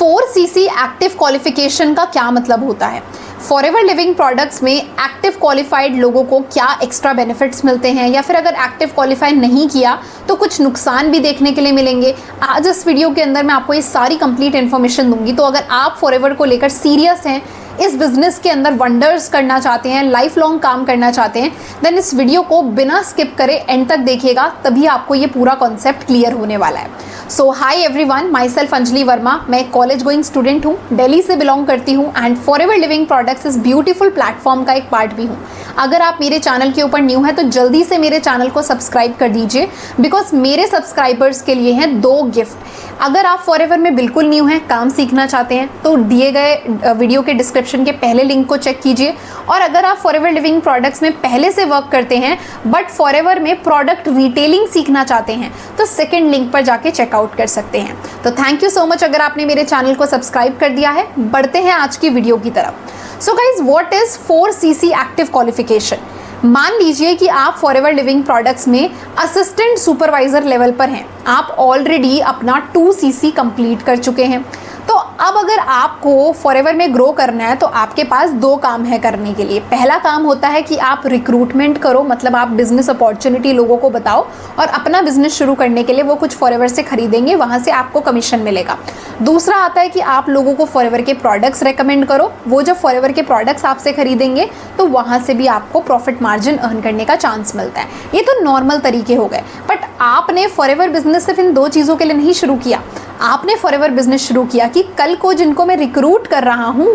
4cc active qualification का क्या मतलब होता है? फॉरएवर लिविंग प्रोडक्ट्स में एक्टिव क्वालिफाइड लोगों को क्या एक्स्ट्रा बेनिफिट्स मिलते हैं, या फिर अगर एक्टिव क्वालिफाई नहीं किया तो कुछ नुकसान भी देखने के लिए मिलेंगे। आज इस वीडियो के अंदर मैं आपको ये सारी कंप्लीट इन्फॉर्मेशन दूंगी। तो अगर आप फॉरएवर को लेकर सीरियस हैं, इस बिजनेस के अंदर वंडर्स करना चाहते हैं, लाइफ लॉन्ग काम करना चाहते हैं, देन इस वीडियो को बिना स्किप करे एंड तक देखिएगा, तभी आपको ये पूरा कॉन्सेप्ट क्लियर होने वाला है। So hi everyone, my self Anjali Verma. मैं कॉलेज गोइंग स्टूडेंट हूँ, दिल्ली से बिलोंग करती हूँ एंड फॉरएवर लिविंग प्रोडक्ट्स इस ब्यूटीफुल प्लेटफॉर्म का एक पार्ट भी हूँ। अगर आप मेरे चैनल के ऊपर न्यू है तो जल्दी से मेरे चैनल को सब्सक्राइब कर दीजिए, बिकॉज मेरे सब्सक्राइबर्स के लिए हैं 2 गिफ्ट। अगर आप फॉरएवर में बिल्कुल न्यू हैं, काम सीखना चाहते हैं, तो दिए गए वीडियो के डिस्क्रिप्शन के पहले लिंक को चेक कीजिए। और अगर आप फॉरएवर लिविंग प्रोडक्ट्स में पहले से वर्क करते हैं बट फॉरएवर में प्रोडक्ट रिटेलिंग सीखना चाहते हैं, तो सेकंड लिंक पर जाके चेकआउट कर सकते हैं। तो थैंक यू सो मच अगर आपने मेरे चैनल को सब्सक्राइब कर दिया है। बढ़ते हैं आज की वीडियो की तरफ। So guys, what is 4cc active qualification? मान लीजिए कि आप फॉरएवर लिविंग प्रोडक्ट्स में असिस्टेंट सुपरवाइजर लेवल पर हैं, आप ऑलरेडी अपना 2cc कंप्लीट कर चुके हैं। तो अब अगर आपको फॉरएवर में ग्रो करना है तो आपके पास 2 काम है करने के लिए। पहला काम होता है कि आप रिक्रूटमेंट करो, मतलब आप बिजनेस अपॉर्चुनिटी लोगों को बताओ और अपना बिजनेस शुरू करने के लिए वो कुछ फॉरएवर से खरीदेंगे, वहाँ से आपको कमीशन मिलेगा। दूसरा आता है कि आप लोगों को फॉरएवर के प्रोडक्ट्स रेकमेंड करो, वो जब फॉरएवर के प्रोडक्ट्स आपसे खरीदेंगे तो वहाँ से भी आपको प्रॉफिट मार्जिन अर्न करने का चांस मिलता है। ये तो नॉर्मल तरीके हो गए, बट आपने फॉरएवर बिजनेस सिर्फ इन 2 चीज़ों के लिए नहीं शुरू किया। आपने फॉरएवर बिजनेस शुरू किया कि कल को जिनको मैं रिक्रूट कर रहा हूँ,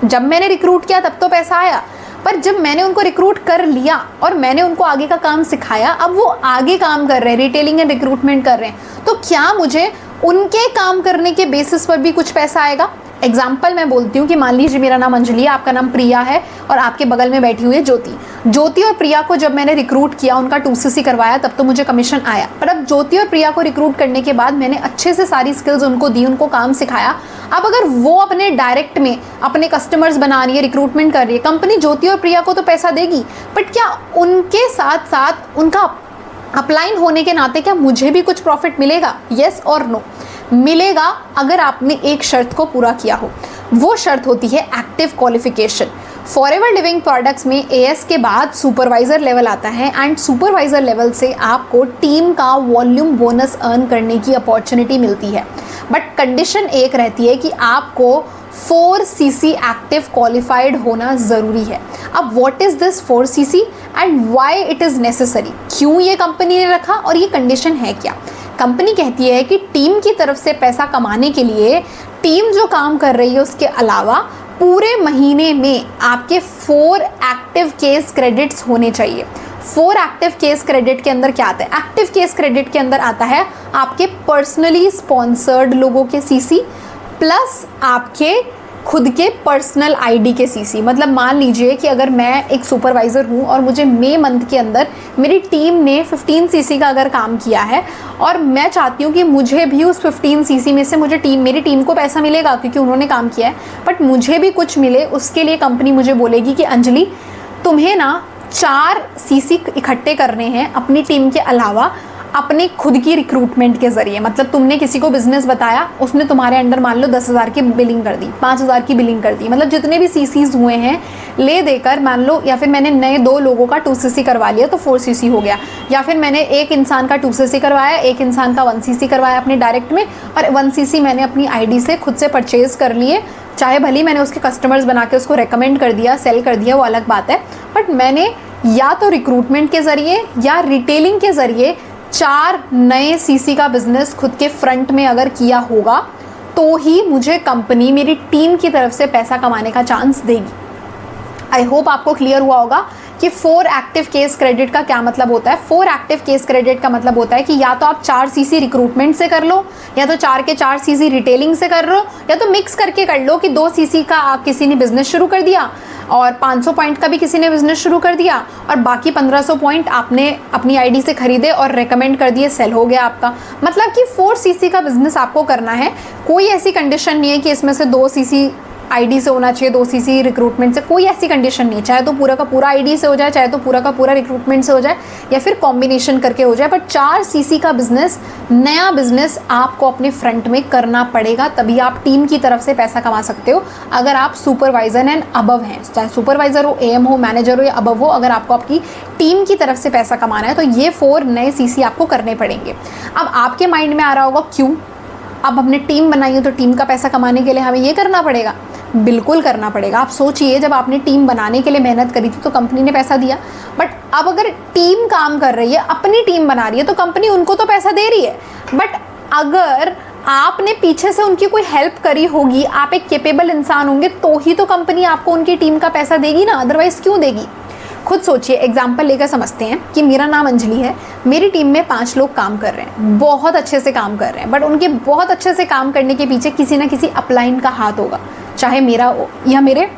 जब मैंने रिक्रूट किया तब तो पैसा आया, पर जब मैंने उनको रिक्रूट कर लिया और मैंने उनको आगे का काम सिखाया, अब वो आगे काम कर रहे हैं, रिटेलिंग एंड रिक्रूटमेंट कर रहे हैं, तो क्या मुझे उनके काम करने के बेसिस पर भी कुछ पैसा आएगा? एग्जाम्पल मैं बोलती हूँ कि मान लीजिए मेरा नाम अंजलि है, आपका नाम प्रिया है और आपके बगल में बैठी हुई है ज्योति और प्रिया को जब मैंने रिक्रूट किया, उनका 2cc करवाया, तब तो मुझे कमीशन आया। पर अब ज्योति और प्रिया को रिक्रूट करने के बाद मैंने अच्छे से सारी स्किल्स उनको दी, उनको काम सिखाया। अब अगर वो अपने डायरेक्ट में अपने कस्टमर्स बना रही है, रिक्रूटमेंट कर रही है, कंपनी ज्योति और प्रिया को तो पैसा देगी, बट क्या उनके साथ साथ उनका अपलाइन होने के नाते क्या मुझे भी कुछ प्रॉफिट मिलेगा? येस और नो? मिलेगा, अगर आपने एक शर्त को पूरा किया हो। वो शर्त होती है active qualification. Forever living products में एएस के बाद सुपरवाइजर लेवल आता है एंड सुपरवाइजर लेवल से आपको टीम का वॉल्यूम बोनस अर्न करने की अपॉर्चुनिटी मिलती है। बट कंडीशन एक रहती है कि आपको 4cc एक्टिव क्वालिफाइड होना ज़रूरी है। अब what is this 4cc and why it is necessary? क्यों ये कंपनी ने रखा और ये कंडीशन है क्या? कंपनी कहती है कि टीम की तरफ से पैसा कमाने के लिए टीम जो काम कर रही है उसके अलावा पूरे महीने में आपके 4 एक्टिव केस क्रेडिट्स होने चाहिए। 4 एक्टिव केस क्रेडिट के अंदर क्या आता है? एक्टिव केस क्रेडिट के अंदर आता है आपके पर्सनली स्पॉन्सर्ड लोगों के सीसी प्लस आपके खुद के पर्सनल आईडी के सीसी। मतलब मान लीजिए कि अगर मैं एक सुपरवाइज़र हूँ और मुझे मई मंथ के अंदर मेरी टीम ने 15cc का अगर काम किया है और मैं चाहती हूँ कि मुझे भी उस 15cc में से मेरी टीम को पैसा मिलेगा क्योंकि उन्होंने काम किया है, बट मुझे भी कुछ मिले, उसके लिए कंपनी मुझे बोलेगी कि अंजलि तुम्हें ना 4cc इकट्ठे करने हैं अपनी टीम के अलावा अपने खुद की रिक्रूटमेंट के ज़रिए। मतलब तुमने किसी को बिजनेस बताया, उसने तुम्हारे अंडर मान लो 10,000 की बिलिंग कर दी, 5,000 की बिलिंग कर दी, मतलब जितने भी सीसीज हुए हैं ले देकर मान लो, या फिर मैंने नए 2 लोगों का 2cc करवा लिया तो 4cc हो गया, या फिर मैंने एक इंसान का 2cc करवाया, एक इंसान का 1cc करवाया अपने डायरेक्ट में, और 1cc मैंने अपनी आईडी से खुद से परचेज कर लिए। चाहे भले मैंने उसके कस्टमर्स बना के उसको रेकमेंड कर दिया, सेल कर दिया, वो अलग बात है, बट मैंने या तो रिक्रूटमेंट के ज़रिए या रिटेलिंग के ज़रिए 4 नए सीसी का बिजनेस खुद के फ्रंट में अगर किया होगा तो ही मुझे कंपनी मेरी टीम की तरफ से पैसा कमाने का चांस देगी। आई होप आपको क्लियर हुआ होगा कि 4 एक्टिव केस क्रेडिट का क्या मतलब होता है। 4 एक्टिव केस क्रेडिट का मतलब होता है कि या तो आप 4cc रिक्रूटमेंट से कर लो, या तो 4 के 4cc रिटेलिंग से कर लो, या तो मिक्स करके कर लो कि 2cc का आप किसी ने बिजनेस शुरू कर दिया और 500 पॉइंट का भी किसी ने बिजनेस शुरू कर दिया और बाकी 1500 पॉइंट आपने अपनी आईडी से खरीदे और रेकमेंड कर दिए, सेल हो गया आपका। मतलब कि 4cc का बिजनेस आपको करना है। कोई ऐसी कंडीशन नहीं है कि इसमें से 2cc आईडी से होना चाहिए, 2 सीसी रिक्रूटमेंट से, कोई ऐसी कंडीशन नहीं, चाहे तो पूरा का पूरा आईडी से हो जाए, चाहे तो पूरा का पूरा रिक्रूटमेंट से हो जाए, या फिर कॉम्बिनेशन करके हो जाए, बट 4 सीसी का बिजनेस, नया बिजनेस आपको अपने फ्रंट में करना पड़ेगा, तभी आप टीम की तरफ से पैसा कमा सकते हो। अगर आप सुपरवाइजर एंड अबव हैं, चाहे सुपरवाइजर हो, एएम हो, मैनेजर हो या अबव हो, अगर आपको आपकी टीम की तरफ से पैसा कमाना है तो ये 4 नए सीसी आपको करने पड़ेंगे। अब आपके माइंड में आ रहा होगा क्यों, अब हमने टीम बनाई है तो टीम का पैसा कमाने के लिए हमें ये करना पड़ेगा। बिल्कुल करना पड़ेगा। आप सोचिए, जब आपने टीम बनाने के लिए मेहनत करी थी तो कंपनी ने पैसा दिया, बट अब अगर टीम काम कर रही है, अपनी टीम बना रही है, तो कंपनी उनको तो पैसा दे रही है, बट अगर आपने पीछे से उनकी कोई हेल्प करी होगी, आप एक कैपेबल इंसान होंगे, तो ही तो कंपनी आपको उनकी टीम का पैसा देगी ना, अदरवाइज क्यों देगी। खुद सोचिए, एग्जाम्पल लेकर समझते हैं कि मेरा नाम अंजलि है, मेरी टीम में 5 लोग काम कर रहे हैं, बहुत अच्छे से काम कर रहे हैं, बट उनके बहुत अच्छे से काम करने के पीछे किसी ना किसी अपलाइन का हाथ होगा, चाहे मेरा या मेरे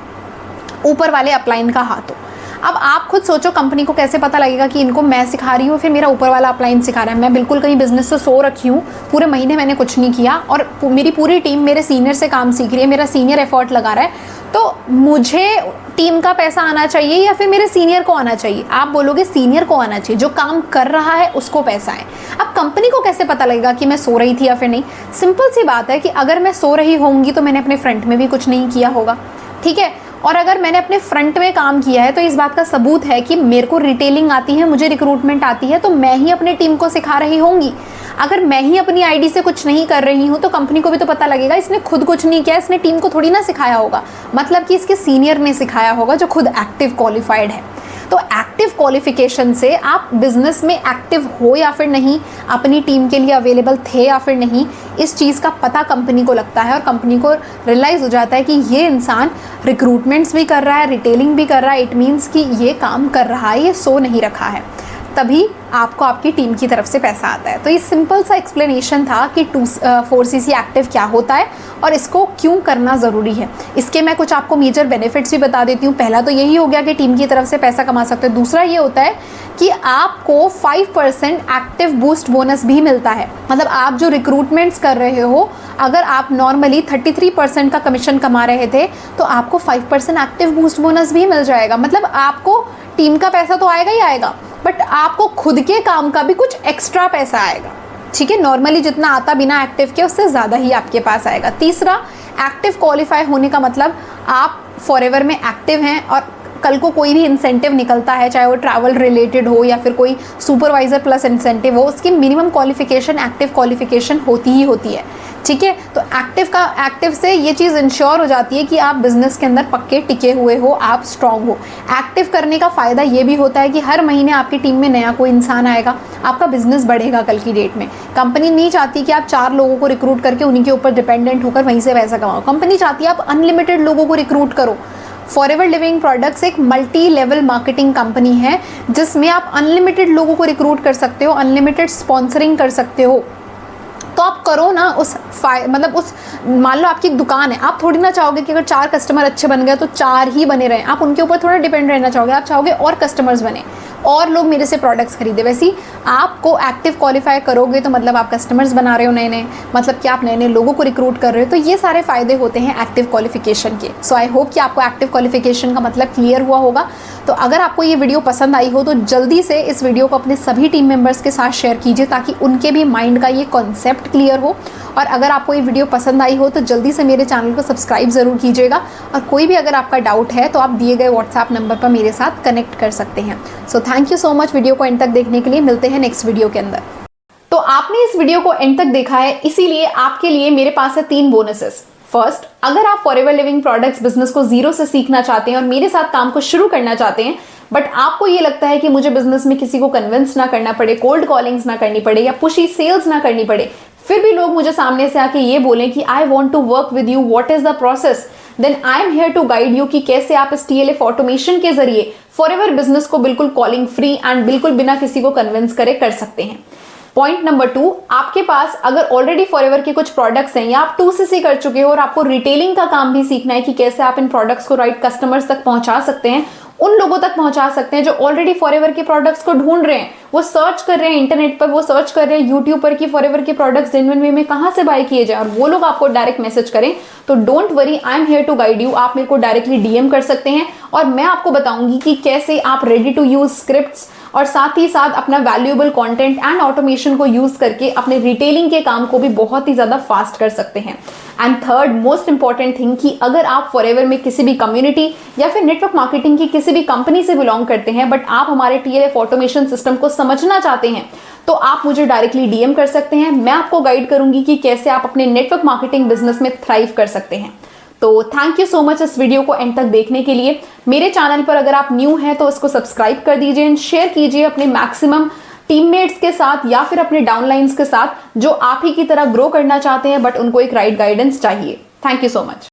ऊपर वाले अपलाइन का हाथ हो। अब आप खुद सोचो, कंपनी को कैसे पता लगेगा कि इनको मैं सिखा रही हूँ, फिर मेरा ऊपर वाला अपलाइन सिखा रहा है। मैं बिल्कुल कहीं बिजनेस से सो रखी हूँ, पूरे महीने मैंने कुछ नहीं किया और मेरी पूरी टीम मेरे सीनियर से काम सीख रही है, मेरा सीनियर एफर्ट लगा रहा है, तो मुझे टीम का पैसा आना चाहिए या फिर मेरे सीनियर को आना चाहिए? आप बोलोगे सीनियर को आना चाहिए, जो काम कर रहा है उसको पैसा है। अब कंपनी को कैसे पता लगेगा कि मैं सो रही थी या फिर नहीं? सिंपल सी बात है कि अगर मैं सो रही होंगी तो मैंने अपने फ्रंट में भी कुछ नहीं किया होगा, ठीक है, और अगर मैंने अपने फ्रंट में काम किया है तो इस बात का सबूत है कि मेरे को रिटेलिंग आती है, मुझे रिक्रूटमेंट आती है, तो मैं ही अपनी टीम को सिखा रही होंगी। अगर मैं ही अपनी आईडी से कुछ नहीं कर रही हूँ तो कंपनी को भी तो पता लगेगा इसने खुद कुछ नहीं किया, इसने टीम को थोड़ी ना सिखाया होगा, मतलब कि इसके सीनियर ने सिखाया होगा जो खुद एक्टिव क्वालिफाइड है। तो एक्टिव क्वालिफिकेशन से आप बिजनेस में एक्टिव हो या फिर नहीं, अपनी टीम के लिए अवेलेबल थे या फिर नहीं, इस चीज़ का पता कंपनी को लगता है और कंपनी को रियलाइज़ हो जाता है कि ये इंसान रिक्रूटमेंट्स भी कर रहा है, रिटेलिंग भी कर रहा है, इट मीन्स कि ये काम कर रहा है, ये सो नहीं रखा है, तभी आपको आपकी टीम की तरफ से पैसा आता है। तो ये सिंपल सा एक्सप्लेनेशन था कि 4CC एक्टिव क्या होता है और इसको क्यों करना ज़रूरी है। इसके मैं कुछ आपको मेजर बेनिफिट्स भी बता देती हूँ। पहला तो यही हो गया कि टीम की तरफ से पैसा कमा सकते हो। दूसरा ये होता है कि आपको 5% एक्टिव बूस्ट बोनस भी मिलता है। मतलब आप जो रिक्रूटमेंट्स कर रहे हो, अगर आप नॉर्मली 33% का कमीशन कमा रहे थे तो आपको 5% एक्टिव बूस्ट बोनस भी मिल जाएगा। मतलब आपको टीम का पैसा तो आएगा ही आएगा, बट आपको खुद के काम का भी कुछ एक्स्ट्रा पैसा आएगा, ठीक है। नॉर्मली जितना आता बिना एक्टिव के उससे ज़्यादा ही आपके पास आएगा। तीसरा, एक्टिव क्वालिफाई होने का मतलब आप फॉरएवर में एक्टिव हैं और कल को कोई भी इंसेंटिव निकलता है, चाहे वो ट्रैवल रिलेटेड हो या फिर कोई सुपरवाइजर प्लस इंसेंटिव हो, उसकी मिनिमम क्वालिफिकेशन एक्टिव क्वालिफिकेशन होती ही होती है, ठीक है। तो एक्टिव से ये चीज़ इंश्योर हो जाती है कि आप बिजनेस के अंदर पक्के टिके हुए हो, आप स्ट्रांग हो। एक्टिव करने का फ़ायदा ये भी होता है कि हर महीने आपकी टीम में नया कोई इंसान आएगा, आपका बिजनेस बढ़ेगा कल की डेट में। कंपनी नहीं चाहती कि आप 4 लोगों को रिक्रूट करके उन्हीं के ऊपर डिपेंडेंट होकर वहीं से पैसा कमाओ। कंपनी चाहती है आप अनलिमिटेड लोगों को रिक्रूट करो। फॉरएवर लिविंग प्रोडक्ट्स एक मल्टी लेवल मार्केटिंग कंपनी है जिसमें आप अनलिमिटेड लोगों को रिक्रूट कर सकते हो, अनलिमिटेड स्पॉन्सरिंग कर सकते हो। तो आप करो ना मतलब उस, मान लो आपकी एक दुकान है, आप थोड़ी ना चाहोगे कि अगर 4 कस्टमर अच्छे बन गए तो 4 ही बने रहें, आप उनके ऊपर थोड़ा डिपेंड रहना चाहोगे, आप चाहोगे और कस्टमर्स बने और लोग मेरे से प्रोडक्ट्स खरीदे। वैसे ही आपको एक्टिव क्वालिफाई करोगे तो मतलब आप कस्टमर्स बना रहे हो नए नए, मतलब कि आप नए नए लोगों को रिक्रूट कर रहे हो। तो ये सारे फ़ायदे होते हैं एक्टिव क्वालिफिकेशन के। सो आई होप कि आपको एक्टिव क्वालिफिकेशन का मतलब क्लियर हुआ होगा। तो अगर आपको ये वीडियो पसंद आई हो तो जल्दी से इस वीडियो को अपने सभी टीम मेंबर्स के साथ शेयर कीजिए ताकि उनके भी माइंड का ये कॉन्सेप्ट क्लियर हो। और अगर आपको ये वीडियो पसंद आई हो तो जल्दी से मेरे चैनल को सब्सक्राइब ज़रूर कीजिएगा। और कोई भी अगर आपका डाउट है तो आप दिए गए व्हाट्सएप नंबर पर मेरे साथ कनेक्ट कर सकते हैं। So thank you so much video को एंड तक देखने के लिए। मिलते हैं नेक्स्ट वीडियो के अंदर। तो आपने इस वीडियो को एंड तक देखा है, इसीलिए आपके लिए मेरे पास है 3 बोनसेस। फर्स्ट, अगर आप फॉरएवर लिविंग प्रोडक्ट्स बिजनेस को जीरो से सीखना चाहते हैं और मेरे साथ काम को शुरू करना चाहते हैं, बट आपको ये लगता है कि मुझे बिजनेस में किसी को कन्विंस ना करना पड़े, कोल्ड कॉलिंग्स ना करनी पड़े या पुशी सेल्स ना करनी पड़े, फिर भी लोग मुझे सामने से आके ये बोलें कि I want to work with you, what is the process, then I am here to guide you कि कैसे आप इस TLF ऑटोमेशन के जरिए फॉरएवर बिजनेस को बिल्कुल कॉलिंग फ्री एंड बिल्कुल बिना किसी को कन्विंस करे कर सकते हैं। पॉइंट नंबर 2, आपके पास अगर ऑलरेडी फॉरएवर के कुछ प्रोडक्ट्स हैं या आप 2CC कर चुके हो और आपको रिटेलिंग का काम भी सीखना है कि कैसे आप इन प्रोडक्ट्स को राइट कस्टमर्स तक पहुंचा सकते हैं, उन लोगों तक पहुंचा सकते हैं जो ऑलरेडी फॉरएवर के प्रोडक्ट्स को ढूंढ रहे हैं, वो सर्च कर रहे हैं इंटरनेट पर, वो सर्च कर रहे हैं यूट्यूब पर कि फॉरएवर के प्रोडक्ट्स जेन्युइन वे में कहां से बाय किए जाए, और वो लोग आपको डायरेक्ट मैसेज करें, तो don't worry, I am here to guide you. आप मेरे को डायरेक्टली डीएम कर सकते हैं और मैं आपको बताऊंगी कि कैसे आप रेडी टू यूज स्क्रिप्ट्स और साथ ही साथ अपना वैल्यूएबल कंटेंट एंड ऑटोमेशन को यूज करके अपने रिटेलिंग के काम को भी बहुत ही ज्यादा फास्ट कर सकते हैं। And third most important thing कि अगर आप फॉरएवर में किसी भी कम्युनिटी या फिर नेटवर्क मार्केटिंग की किसी भी कंपनी से बिलोंग करते हैं, बट आप हमारे टीएलएफ ऑटोमेशन सिस्टम को समझना चाहते हैं, तो आप मुझे डायरेक्टली डीएम कर सकते हैं। मैं आपको गाइड करूंगी कि कैसे आप अपने नेटवर्क मार्केटिंग बिजनेस में थ्राइव कर सकते हैं। तो थैंक यू सो मच इस वीडियो को एंड तक देखने के लिए। मेरे चैनल पर अगर आप न्यू हैं तो इसको सब्सक्राइब कर दीजिए एंड शेयर कीजिए अपने मैक्सिमम टीममेट्स के साथ या फिर अपने डाउनलाइंस के साथ जो आप ही की तरह ग्रो करना चाहते हैं बट उनको एक राइट गाइडेंस चाहिए। Thank you so much.